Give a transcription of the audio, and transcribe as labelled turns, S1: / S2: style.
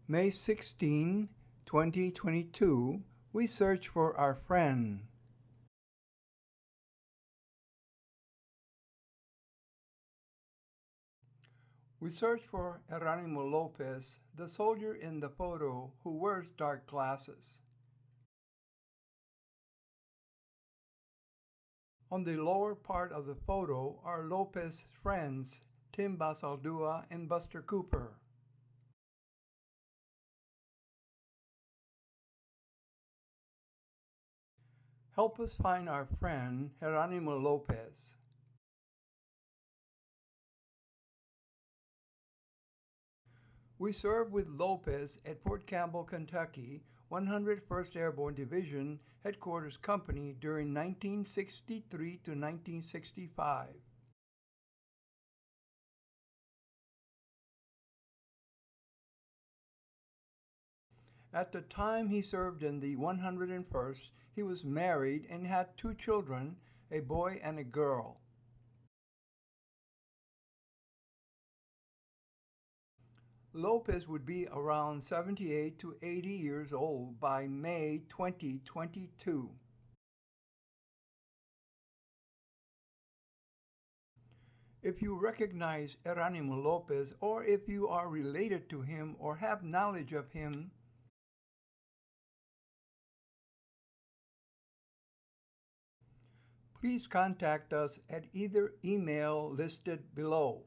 S1: May 16, 2022, we search for our friend. We search for Heronimo Lopez, the soldier in the photo who wears dark glasses. On the lower part of the photo are Lopez's friends, Tim Basaldua and Buster Cooper. Help us find our friend, Heronimo Lopez. We served with Lopez at Fort Campbell, Kentucky, 101st Airborne Division, Headquarters Company during 1963 to 1965. At the time he served in the 101st, he was married and had 2 children, a boy and a girl. Lopez would be around 78 to 80 years old by May 2022. If you recognize Heronimo Lopez, or if you are related to him or have knowledge of him, please contact us at either email listed below.